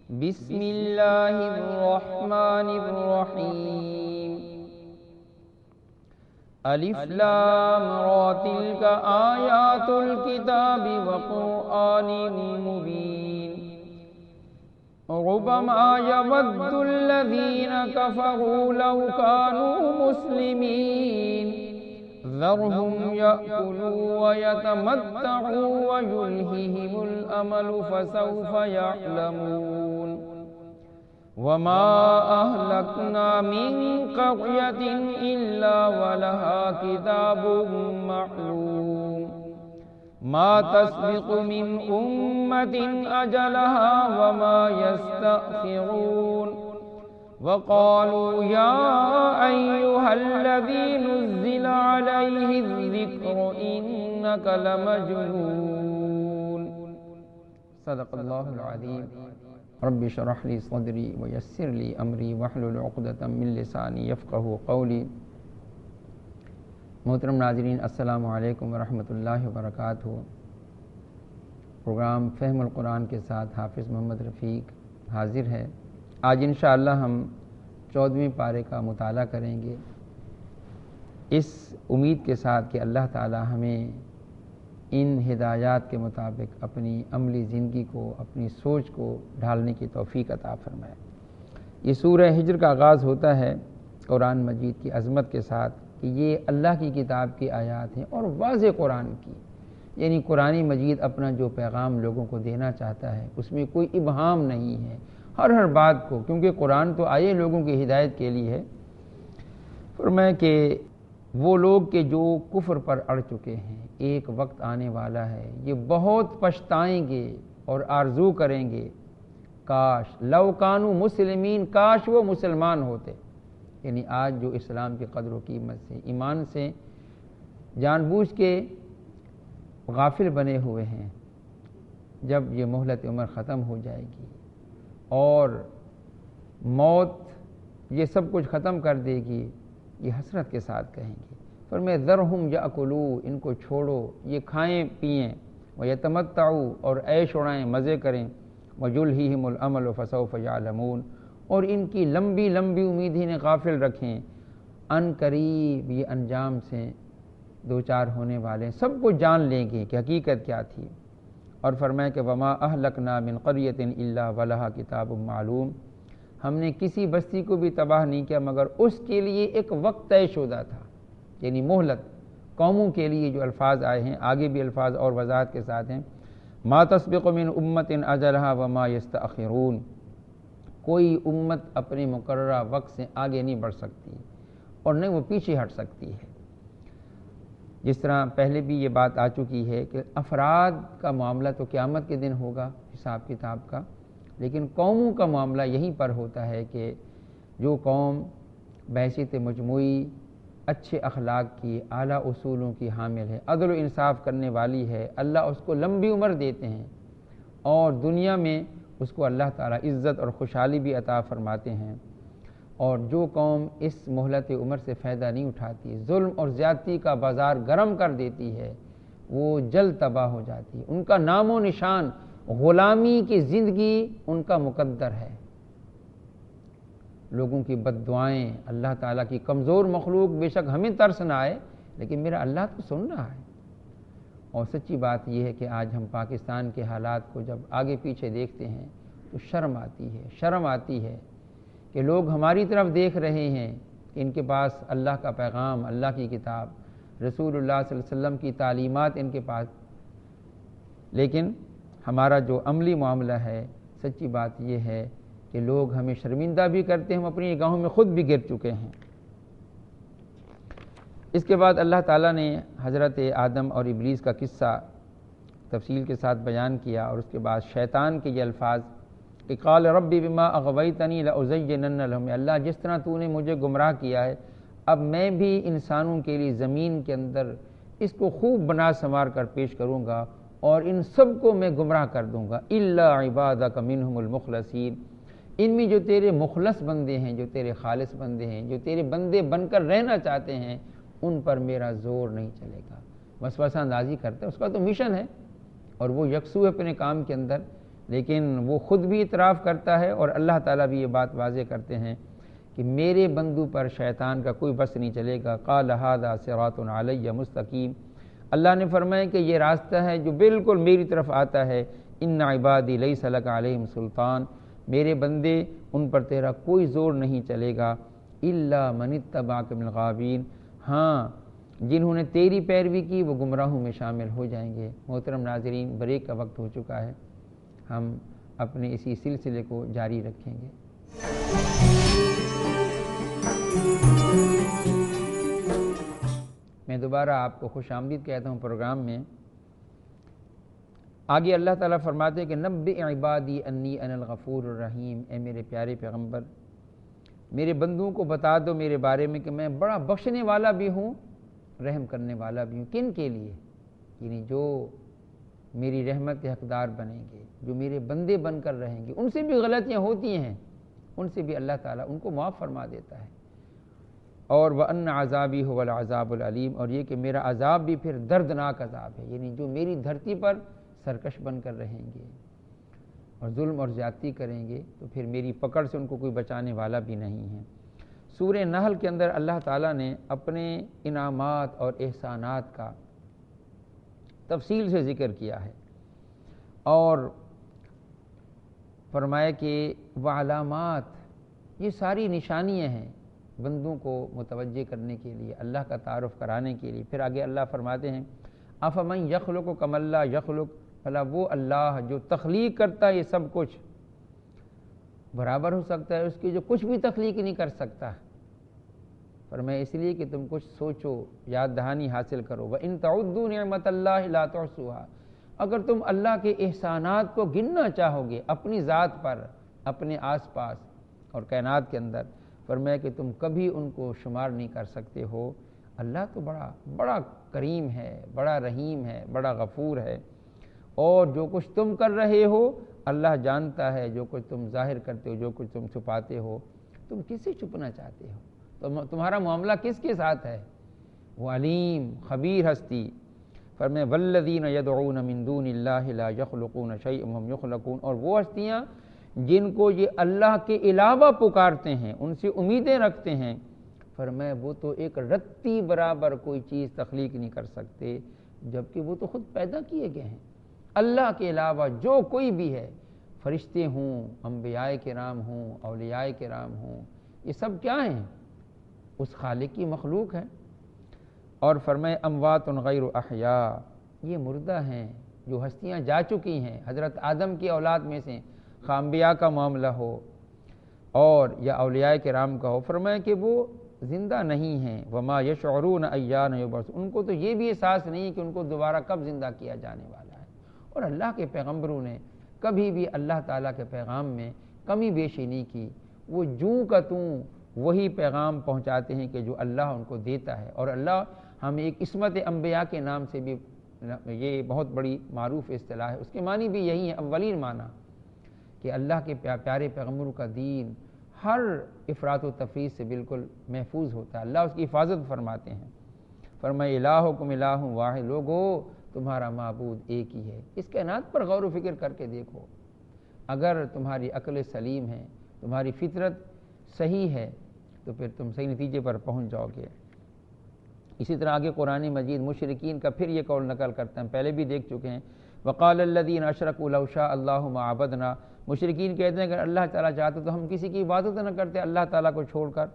بسم اللہ الرحمن الرحیم الف لام را تلک آیات الکتاب وقرآن مبین ربما یود الذین کفروا لو کانوا مسلمین ذرهم يأكلوا ويتمتعوا ويلههم الأمل فسوف يعلمون وما أهلكنا من قرية إلا ولها كتاب معلوم ما تسبق من أمة أجلها وما يستأخرون وقالوا يا أيها الذي نزل عليه الذكر إنك لمجنون صدق الله العظيم رب اشرح لي صدري ويسر لي أمري واحلل عقدة من لساني يفقهوا قولي محترم ناظرین السلام علیکم ورحمۃ اللہ وبرکاتہ۔ پروگرام فہم القرآن کے ساتھ حافظ محمد رفیق حاضر ہے۔ آج انشاءاللہ ہم 14ویں پارے کا مطالعہ کریں گے، اس امید کے ساتھ کہ اللہ تعالی ہمیں ان ہدایات کے مطابق اپنی عملی زندگی کو، اپنی سوچ کو ڈھالنے کی توفیق عطا فرمائے۔ یہ سورہ ہجر کا آغاز ہوتا ہے قرآن مجید کی عظمت کے ساتھ کہ یہ اللہ کی کتاب کی آیات ہیں اور واضح قرآن کی، یعنی قرآن مجید اپنا جو پیغام لوگوں کو دینا چاہتا ہے اس میں کوئی ابہام نہیں ہے، ہر بات کو، کیونکہ قرآن تو آئے لوگوں کی ہدایت کے لیے ہے۔ فرمایا کہ وہ لوگ کہ جو کفر پر اڑ چکے ہیں، ایک وقت آنے والا ہے یہ بہت پچھتائیں گے اور آرزو کریں گے کاش لو کانوا مسلمین، کاش وہ مسلمان ہوتے، یعنی آج جو اسلام کی قدر و قیمت سے، ایمان سے جان بوجھ کے غافل بنے ہوئے ہیں، جب یہ مہلت عمر ختم ہو جائے گی اور موت یہ سب کچھ ختم کر دے گی، یہ حسرت کے ساتھ کہیں گے۔ فرمایا ذرہم یاکلوا، ان کو چھوڑو، یہ کھائیں پئیں، ویتمتعوا، اور عیش اڑائیں، مزے کریں، ویلہہم الامل فسوف یعلمون، اور ان کی لمبی لمبی امید انہیں غافل رکھیں، ان قریب یہ انجام سے دو چار ہونے والے سب کچھ جان لیں گے کہ حقیقت کیا تھی۔ اور فرمایا کہ وما اہلکنا من قریۃ الا ولہا کتاب معلوم، ہم نے کسی بستی کو بھی تباہ نہیں کیا مگر اس کے لیے ایک وقت طے شدہ تھا، یعنی مہلت۔ قوموں کے لیے جو الفاظ آئے ہیں، آگے بھی الفاظ اور وضاحت کے ساتھ ہیں، ما تسبق من امۃ اجلھا وما یستأخرون، کوئی امت اپنے مقررہ وقت سے آگے نہیں بڑھ سکتی اور نہیں وہ پیچھے ہٹ سکتی ہے۔ جس طرح پہلے بھی یہ بات آ چکی ہے کہ افراد کا معاملہ تو قیامت کے دن ہوگا حساب کتاب کا، لیکن قوموں کا معاملہ یہیں پر ہوتا ہے کہ جو قوم بحیثیت مجموعی اچھے اخلاق کی، اعلیٰ اصولوں کی حامل ہے، عدل و انصاف کرنے والی ہے، اللہ اس کو لمبی عمر دیتے ہیں اور دنیا میں اس کو اللہ تعالیٰ عزت اور خوشحالی بھی عطا فرماتے ہیں۔ اور جو قوم اس مہلت عمر سے فائدہ نہیں اٹھاتی، ظلم اور زیادتی کا بازار گرم کر دیتی ہے، وہ جلد تباہ ہو جاتی ہے۔ ان کا نام و نشان غلامی کی زندگی ان کا مقدر ہے۔ لوگوں کی بد دعائیں، اللہ تعالیٰ کی کمزور مخلوق، بے شک ہمیں ترس نہ آئے لیکن میرا اللہ تو سن رہا ہے۔ اور سچی بات یہ ہے کہ آج ہم پاکستان کے حالات کو جب آگے پیچھے دیکھتے ہیں تو شرم آتی ہے کہ لوگ ہماری طرف دیکھ رہے ہیں کہ ان کے پاس اللہ کا پیغام، اللہ کی کتاب، رسول اللہ صلی اللہ علیہ وسلم کی تعلیمات ان کے پاس، لیکن ہمارا جو عملی معاملہ ہے، سچی بات یہ ہے کہ لوگ ہمیں شرمندہ بھی کرتے ہیں، ہم اپنی نگاہوں میں خود بھی گر چکے ہیں۔ اس کے بعد اللہ تعالیٰ نے حضرت آدم اور ابلیس کا قصہ تفصیل کے ساتھ بیان کیا، اور اس کے بعد شیطان کے یہ الفاظ کہ قال ربی بما اغویتنی لأزینن لہم، اللہ جس طرح تو نے مجھے گمراہ کیا ہے اب میں بھی انسانوں کے لیے زمین کے اندر اس کو خوب بنا سنوار کر پیش کروں گا اور ان سب کو میں گمراہ کر دوں گا، الا عبادک منہم المخلصین، ان میں جو تیرے مخلص بندے ہیں، جو تیرے خالص بندے ہیں، جو تیرے بندے بن کر رہنا چاہتے ہیں، ان پر میرا زور نہیں چلے گا۔ وسوسہ اندازی کرتا ہے، اس کا تو مشن ہے اور وہ یکسو ہے اپنے کام کے اندر، لیکن وہ خود بھی اعتراف کرتا ہے اور اللہ تعالیٰ بھی یہ بات واضح کرتے ہیں کہ میرے بندوں پر شیطان کا کوئی بس نہیں چلے گا۔ قال ھذا صراط علی مستقیم، اللہ نے فرمایا کہ یہ راستہ ہے جو بالکل میری طرف آتا ہے۔ ان عبادی لیس لک علیہم سلطان، میرے بندے ان پر تیرا کوئی زور نہیں چلے گا۔ الا من اتبعک من الغاوین، ہاں جنہوں نے تیری پیروی کی وہ گمراہوں میں شامل ہو جائیں گے۔ محترم ناظرین، بریک کا وقت ہو چکا ہے، ہم اپنے اسی سلسلے کو جاری رکھیں گے۔ میں دوبارہ آپ کو خوش آمدید کہتا ہوں پروگرام میں۔ آگے اللہ تعالیٰ فرماتے ہیں کہ نبئ عبادی انی انا الغفور الرحیم، اے میرے پیارے پیغمبر میرے بندوں کو بتا دو میرے بارے میں کہ میں بڑا بخشنے والا بھی ہوں، رحم کرنے والا بھی ہوں۔ کن کے لیے؟ یعنی جو میری رحمت کے حقدار بنیں گے، جو میرے بندے بن کر رہیں گے، ان سے بھی غلطیاں ہوتی ہیں، ان سے بھی اللہ تعالیٰ ان کو معاف فرما دیتا ہے۔ اور وَأَنَّ عَذَابِي هُوَ الْعَذَابُ الْعَلِيمُ، اور یہ کہ میرا عذاب بھی پھر دردناک عذاب ہے، یعنی جو میری دھرتی پر سرکش بن کر رہیں گے اور ظلم اور زیادتی کریں گے تو پھر میری پکڑ سے ان کو کوئی بچانے والا بھی نہیں ہے۔ سورہ نحل کے اندر اللہ تعالیٰ نے اپنے انعامات اور احسانات کا تفصیل سے ذکر کیا ہے اور فرمایا کہ وعلامات، یہ ساری نشانیاں ہیں بندوں کو متوجہ کرنے کے لیے، اللہ کا تعارف کرانے کے لیے۔ پھر آگے اللہ فرماتے ہیں افمن یخلق کما لا یخلق، بھلا وہ اللہ جو تخلیق کرتا ہے یہ سب کچھ برابر ہو سکتا ہے اس کی جو کچھ بھی تخلیق نہیں کر سکتا؟ فرمایا اس لیے کہ تم کچھ سوچو، یاد دہانی حاصل کرو۔ وَإِن تَعُدُّوا نِعْمَتَ اللَّهِ لَا تُحْصُوهَا، اگر تم اللہ کے احسانات کو گننا چاہو گے اپنی ذات پر، اپنے آس پاس اور کائنات کے اندر، فرمایا کہ تم کبھی ان کو شمار نہیں کر سکتے ہو۔ اللہ تو بڑا کریم ہے، بڑا رحیم ہے، بڑا غفور ہے، اور جو کچھ تم کر رہے ہو اللہ جانتا ہے، جو کچھ تم ظاہر کرتے ہو، جو کچھ تم چھپاتے ہو۔ تم کس سے چھپنا چاہتے ہو؟ تمہارا معاملہ کس کے ساتھ ہے؟ وہ علیم خبیر ہستی۔ فرمایا والذین یدعون من دون اللہ لا یخلقون شیئا وهم یخلقون، اور وہ ہستیاں جن کو یہ اللہ کے علاوہ پکارتے ہیں، ان سے امیدیں رکھتے ہیں، فرمایا وہ تو ایک رتی برابر کوئی چیز تخلیق نہیں کر سکتے، جبکہ وہ تو خود پیدا کیے گئے ہیں۔ اللہ کے علاوہ جو کوئی بھی ہے، فرشتے ہوں، انبیاء کرام ہوں، اولیاء کرام ہوں، یہ سب کیا ہیں؟ اس خالق کی مخلوق ہے۔ اور فرمائے اموات غیر احیاء، یہ مردہ ہیں جو ہستیاں جا چکی ہیں، حضرت آدم کی اولاد میں سے، خواہ انبیاء کا معاملہ ہو اور یا اولیاء کرام کا ہو، فرمایا کہ وہ زندہ نہیں ہیں۔ وما یشعرون ایان یبعثون، ان کو تو یہ بھی احساس نہیں کہ ان کو دوبارہ کب زندہ کیا جانے والا ہے۔ اور اللہ کے پیغمبروں نے کبھی بھی اللہ تعالیٰ کے پیغام میں کمی بیشی نہیں کی، وہ جوں کا توں وہی پیغام پہنچاتے ہیں کہ جو اللہ ان کو دیتا ہے۔ اور اللہ ہمیں ایک عصمت انبیاء کے نام سے بھی، یہ بہت بڑی معروف اصطلاح ہے، اس کے معنی بھی یہی ہے، اولین معنی کہ اللہ کے پیارے پیغمبروں کا دین ہر افراط و تفریط سے بالکل محفوظ ہوتا ہے، اللہ اس کی حفاظت فرماتے ہیں۔ فرمائے الہکم الہ واحد، لوگو تمہارا معبود ایک ہی ہے۔ اس کائنات پر غور و فکر کر کے دیکھو، اگر تمہاری عقل سلیم ہے، تمہاری فطرت صحیح ہے، تو پھر تم صحیح نتیجے پر پہنچ جاؤ گے۔ اسی طرح آگے قرآن مجید مشرکین کا پھر یہ قول نقل کرتے ہیں، پہلے بھی دیکھ چکے ہیں۔ وقال الذین اشرکوا لو شاء اللہ ما عبدنا، مشرکین کہتے ہیں کہ اللہ تعالیٰ چاہتے تو ہم کسی کی عبادت نہ کرتے، اللہ تعالیٰ کو چھوڑ کر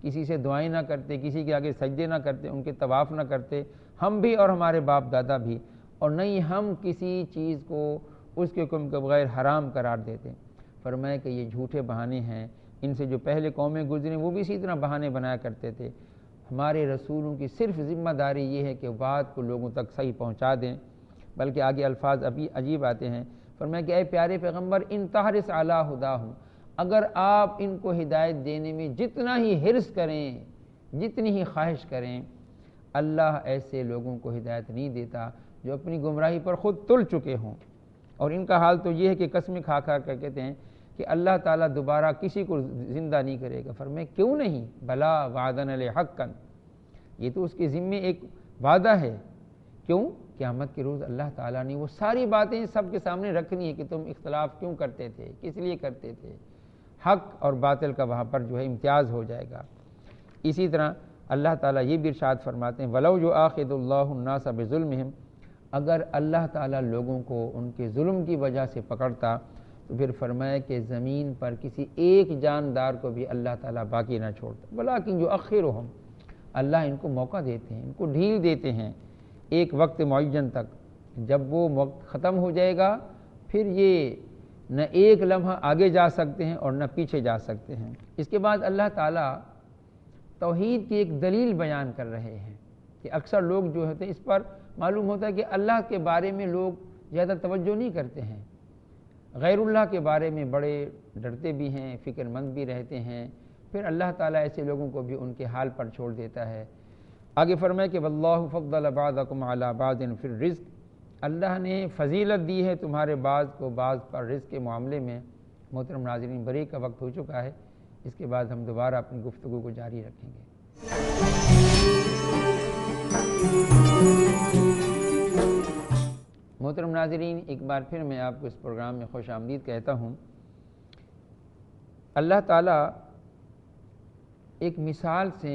کسی سے دعائیں نہ کرتے، کسی کے آگے سجدے نہ کرتے، ان کے طواف نہ کرتے، ہم بھی اور ہمارے باپ دادا بھی، اور نہیں ہم کسی چیز کو اس کے حکم کے بغیر حرام قرار دیتے۔ فرمایا کہ یہ جھوٹے بہانے ہیں، ان سے جو پہلے قومیں گزریں وہ بھی اسی طرح بہانے بنایا کرتے تھے۔ ہمارے رسولوں کی صرف ذمہ داری یہ ہے کہ بات کو لوگوں تک صحیح پہنچا دیں، بلکہ آگے الفاظ ابھی عجیب آتے ہیں۔ فرمایا کہ اے پیارے پیغمبر ان تحرص علی ہداہم، اگر آپ ان کو ہدایت دینے میں جتنا ہی حرص کریں، جتنی ہی خواہش کریں، اللہ ایسے لوگوں کو ہدایت نہیں دیتا جو اپنی گمراہی پر خود تل چکے ہوں۔ اور ان کا حال تو یہ ہے کہ قسمیں کھا کھا کر کہتے ہیں کہ اللہ تعالیٰ دوبارہ کسی کو زندہ نہیں کرے گا۔ فرمایا کیوں نہیں؟ بلا وعدن علی حقا، یہ تو اس کے ذمے ایک وعدہ ہے۔ کیوں قیامت کے روز اللہ تعالیٰ نے وہ ساری باتیں سب کے سامنے رکھنی ہے کہ تم اختلاف کیوں کرتے تھے، کس لیے کرتے تھے۔ حق اور باطل کا وہاں پر جو ہے امتیاز ہو جائے گا۔ اسی طرح اللہ تعالیٰ یہ بھی ارشاد فرماتے ہیں وَلَوْ يُؤَاخِذُ اللَّهُ النَّاسَ بِظُلْمِهِمْ، اگر اللہ تعالیٰ لوگوں کو ان کے ظلم کی وجہ سے پکڑتا تو پھر فرمایا کہ زمین پر کسی ایک جاندار کو بھی اللہ تعالیٰ باقی نہ چھوڑتا، وَلَٰكِنْ يُؤَخِّرُهُمْ، اللہ ان کو موقع دیتے ہیں، ان کو ڈھیل دیتے ہیں ایک وقت معین تک۔ جب وہ وقت ختم ہو جائے گا پھر یہ نہ ایک لمحہ آگے جا سکتے ہیں اور نہ پیچھے جا سکتے ہیں۔ اس کے بعد اللہ تعالیٰ توحید کی ایک دلیل بیان کر رہے ہیں کہ اکثر لوگ جو ہوتے ہیں اس پر معلوم ہوتا ہے کہ اللہ کے بارے میں لوگ زیادہ توجہ نہیں کرتے ہیں، غیر اللہ کے بارے میں بڑے ڈرتے بھی ہیں، فکر مند بھی رہتے ہیں، پھر اللہ تعالیٰ ایسے لوگوں کو بھی ان کے حال پر چھوڑ دیتا ہے۔ آگے فرمائے کہ واللہ فضل بعضکم علی بعض فی الرزق، اللہ نے فضیلت دی ہے تمہارے بعض کو بعض پر رزق کے معاملے میں۔ محترم ناظرین، بریک کا وقت ہو چکا ہے، اس کے بعد ہم دوبارہ اپنی گفتگو کو جاری رکھیں گے۔ محترم ناظرین، ایک بار پھر میں آپ کو اس پروگرام میں خوش آمدید کہتا ہوں۔ اللہ تعالیٰ ایک مثال سے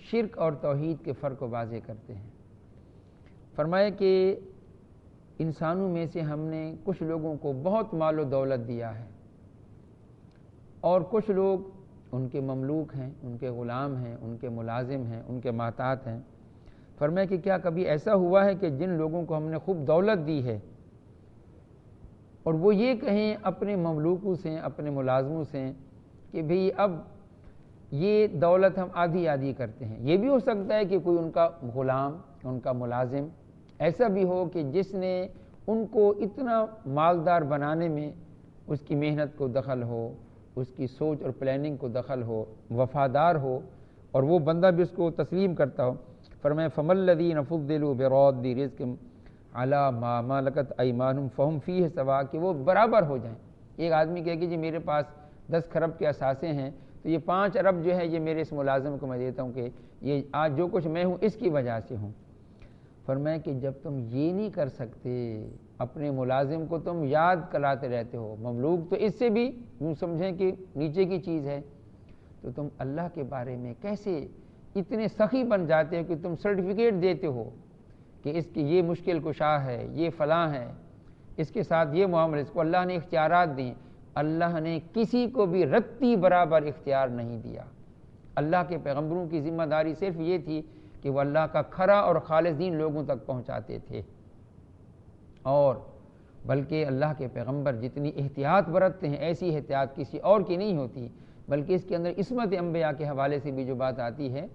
شرک اور توحید کے فرق کو واضح کرتے ہیں۔ فرمایا کہ انسانوں میں سے ہم نے کچھ لوگوں کو بہت مال و دولت دیا ہے اور کچھ لوگ ان کے مملوک ہیں، ان کے غلام ہیں، ان کے ملازم ہیں، ان کے محتاط ہیں۔ فرمایا کہ کیا کبھی ایسا ہوا ہے کہ جن لوگوں کو ہم نے خوب دولت دی ہے اور وہ یہ کہیں اپنے مملوکوں سے، اپنے ملازموں سے کہ بھئی اب یہ دولت ہم آدھی آدھی کرتے ہیں۔ یہ بھی ہو سکتا ہے کہ کوئی ان کا غلام، ان کا ملازم ایسا بھی ہو کہ جس نے ان کو اتنا مالدار بنانے میں اس کی محنت کو دخل ہو، اس کی سوچ اور پلاننگ کو دخل ہو، وفادار ہو اور وہ بندہ بھی اس کو تسلیم کرتا ہو۔ فرمایا فَمَا الَّذِينَ فُضِّلُوا بِرَادِّ رِزْقٍ عَلَىٰ مَا مَلَكَتْ أَيْمَانُهُمْ فَهُمْ فِيهِ سَوَاءٌ، کہ وہ برابر ہو جائیں۔ ایک آدمی کہے کہ جی میرے پاس 10 خرب کے اثاثے ہیں تو یہ 5 ارب جو ہے یہ میرے اس ملازم کو میں دیتا ہوں کہ یہ آج جو کچھ میں ہوں اس کی وجہ سے ہوں۔ فرمایا کہ جب تم یہ نہیں کر سکتے، اپنے ملازم کو تم یاد کراتے رہتے ہو، مملوک تو اس سے بھی یوں سمجھیں کہ نیچے کی چیز ہے، تو تم اللہ کے بارے میں کیسے اتنے سخی بن جاتے ہو کہ تم سرٹیفکیٹ دیتے ہو کہ اس کی یہ مشکل کشا ہے، یہ فلاں ہے، اس کے ساتھ یہ معاملہ، اس کو اللہ نے اختیارات دیں۔ اللہ نے کسی کو بھی رتی برابر اختیار نہیں دیا۔ اللہ کے پیغمبروں کی ذمہ داری صرف یہ تھی کہ وہ اللہ کا کھرا اور خالص دین لوگوں تک پہنچاتے تھے، اور بلکہ اللہ کے پیغمبر جتنی احتیاط برتتے ہیں ایسی احتیاط کسی اور کی نہیں ہوتی، بلکہ اس کے اندر عصمت انبیاء کے حوالے سے بھی جو بات آتی ہے،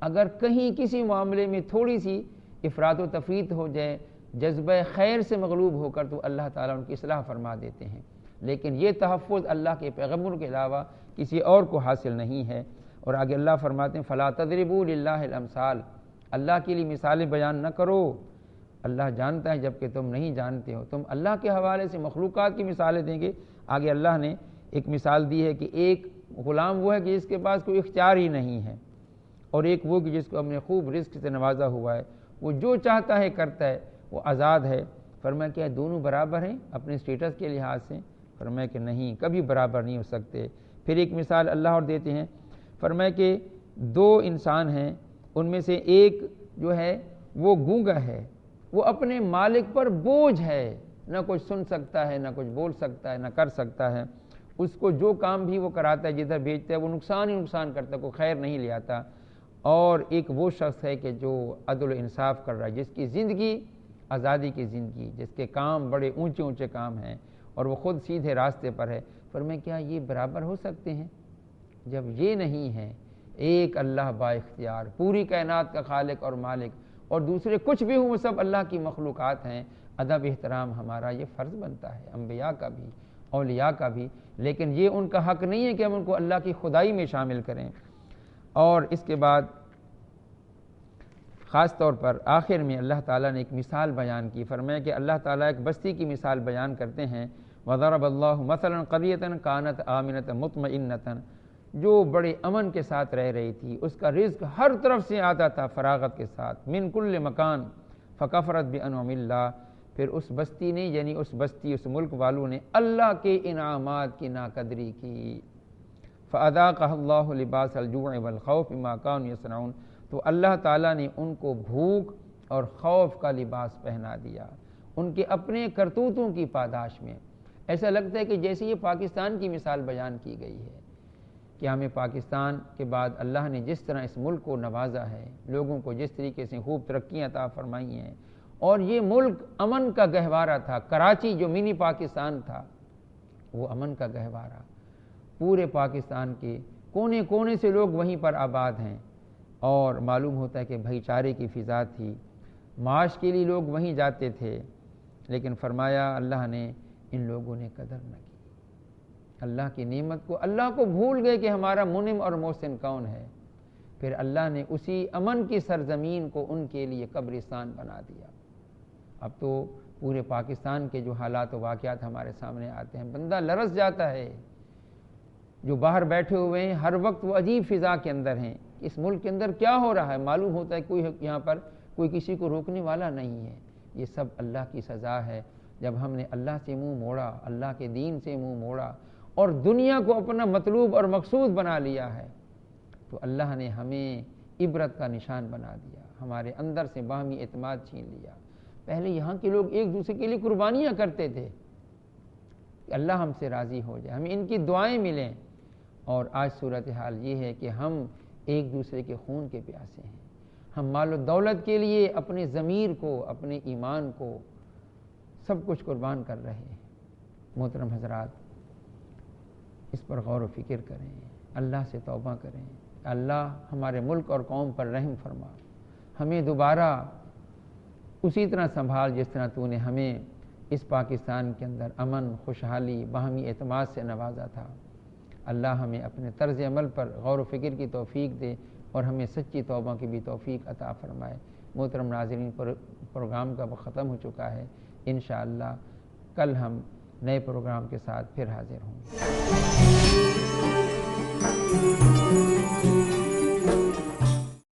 اگر کہیں کسی معاملے میں تھوڑی سی افراط و تفریط ہو جائے، جذبہ خیر سے مغلوب ہو کر تو اللہ تعالیٰ ان کی اصلاح فرما دیتے ہیں، لیکن یہ تحفظ اللہ کے پیغمبروں کے علاوہ کسی اور کو حاصل نہیں ہے۔ اور آگے اللہ فرماتے ہیں فَلَا تَضْرِبُوا لِلَّهِ الْأَمْثَالَ، اللہ کے لیے مثالیں بیان نہ کرو، اللہ جانتا ہے جبکہ تم نہیں جانتے ہو۔ تم اللہ کے حوالے سے مخلوقات کی مثالیں دیں گے۔ آگے اللہ نے ایک مثال دی ہے کہ ایک غلام وہ ہے کہ جس کے پاس کوئی اختیار ہی نہیں ہے، اور ایک وہ کہ جس کو ہم نے خوب رزق سے نوازا ہوا ہے، وہ جو چاہتا ہے کرتا ہے، وہ آزاد ہے۔ فرمایا کہ دونوں برابر ہیں اپنے سٹیٹس کے لحاظ سے؟ فرمایا کہ نہیں، کبھی برابر نہیں ہو سکتے۔ پھر ایک مثال اللہ اور دیتے ہیں، فرمایا کہ 2 انسان ہیں، ان میں سے ایک جو ہے وہ گونگا ہے، وہ اپنے مالک پر بوجھ ہے، نہ کچھ سن سکتا ہے، نہ کچھ بول سکتا ہے، نہ کر سکتا ہے، اس کو جو کام بھی وہ کراتا ہے، جدھر بھیجتا ہے وہ نقصان ہی نقصان کرتا ہے، کوئی خیر نہیں لے آتا۔ اور ایک وہ شخص ہے کہ جو عدل و انصاف کر رہا ہے، جس کی زندگی آزادی کی زندگی، جس کے کام بڑے اونچے اونچے کام ہیں اور وہ خود سیدھے راستے پر ہے۔ فرمایا کیا یہ برابر ہو سکتے ہیں؟ جب یہ نہیں ہے، ایک اللہ با اختیار، پوری کائنات کا خالق اور مالک، اور دوسرے کچھ بھی ہوں وہ سب اللہ کی مخلوقات ہیں، ادب احترام ہمارا یہ فرض بنتا ہے، انبیاء کا بھی، اولیاء کا بھی، لیکن یہ ان کا حق نہیں ہے کہ ہم ان کو اللہ کی خدائی میں شامل کریں۔ اور اس کے بعد خاص طور پر آخر میں اللہ تعالیٰ نے ایک مثال بیان کی۔ فرمایا کہ اللہ تعالیٰ ایک بستی کی مثال بیان کرتے ہیں، وَضَرَبَ اللَّهُ مَثَلًا قَرْيَةً كَانَتْ آمِنَةً مُطْمَئِنَّةً، جو بڑے امن کے ساتھ رہ رہی تھی، اس کا رزق ہر طرف سے آتا تھا فراغت کے ساتھ، من کل مکان، فکفرت بانعم اللہ، پھر اس بستی نے یعنی اس بستی اس ملک والوں نے اللہ کے انعامات کی ناقدری کی۔ فاذاقها اللہ لباس الجوع والخوف بما كانوا يصنعون، تو اللہ تعالیٰ نے ان کو بھوک اور خوف کا لباس پہنا دیا ان کے اپنے کرتوتوں کی پاداش میں۔ ایسا لگتا ہے کہ جیسے یہ پاکستان کی مثال بیان کی گئی ہے کہ ہمیں پاکستان کے بعد اللہ نے جس طرح اس ملک کو نوازا ہے، لوگوں کو جس طریقے سے خوب ترقیاں عطا فرمائی ہیں، اور یہ ملک امن کا گہوارہ تھا۔ کراچی جو منی پاکستان تھا وہ امن کا گہوارہ، پورے پاکستان کے کونے کونے سے لوگ وہیں پر آباد ہیں، اور معلوم ہوتا ہے کہ بھائی چارے کی فضا تھی، معاش کے لیے لوگ وہیں جاتے تھے۔ لیکن فرمایا اللہ نے ان لوگوں نے قدر نہ کی اللہ کی نعمت کو، اللہ کو بھول گئے کہ ہمارا منعم اور محسن کون ہے۔ پھر اللہ نے اسی امن کی سرزمین کو ان کے لیے قبرستان بنا دیا۔ اب تو پورے پاکستان کے جو حالات و واقعات ہمارے سامنے آتے ہیں، بندہ لرز جاتا ہے۔ جو باہر بیٹھے ہوئے ہیں ہر وقت وہ عجیب فضا کے اندر ہیں، اس ملک کے اندر کیا ہو رہا ہے، معلوم ہوتا ہے کوئی یہاں پر کوئی کسی کو روکنے والا نہیں ہے۔ یہ سب اللہ کی سزا ہے، جب ہم نے اللہ سے منہ موڑا، اللہ کے دین سے منہ موڑا اور دنیا کو اپنا مطلوب اور مقصود بنا لیا ہے، تو اللہ نے ہمیں عبرت کا نشان بنا دیا، ہمارے اندر سے باہمی اعتماد چھین لیا۔ پہلے یہاں کے لوگ ایک دوسرے کے لیے قربانیاں کرتے تھے کہ اللہ ہم سے راضی ہو جائے، ہمیں ان کی دعائیں ملیں، اور آج صورتحال یہ ہے کہ ہم ایک دوسرے کے خون کے پیاسے ہیں۔ ہم مال و دولت کے لیے اپنے ضمیر کو، اپنے ایمان کو سب کچھ قربان کر رہے ہیں۔ محترم حضرات، اس پر غور و فکر کریں، اللہ سے توبہ کریں، اللہ ہمارے ملک اور قوم پر رحم فرما، ہمیں دوبارہ اسی طرح سنبھال جس طرح تو نے ہمیں اس پاکستان کے اندر امن، خوشحالی، باہمی اعتماد سے نوازا تھا۔ اللہ ہمیں اپنے طرز عمل پر غور و فکر کی توفیق دے اور ہمیں سچی توبہ کی بھی توفیق عطا فرمائے۔ محترم ناظرین، پروگرام کا وقت ختم ہو چکا ہے، انشاءاللہ کل ہم نئے پروگرام کے ساتھ پھر حاضر ہوں گے۔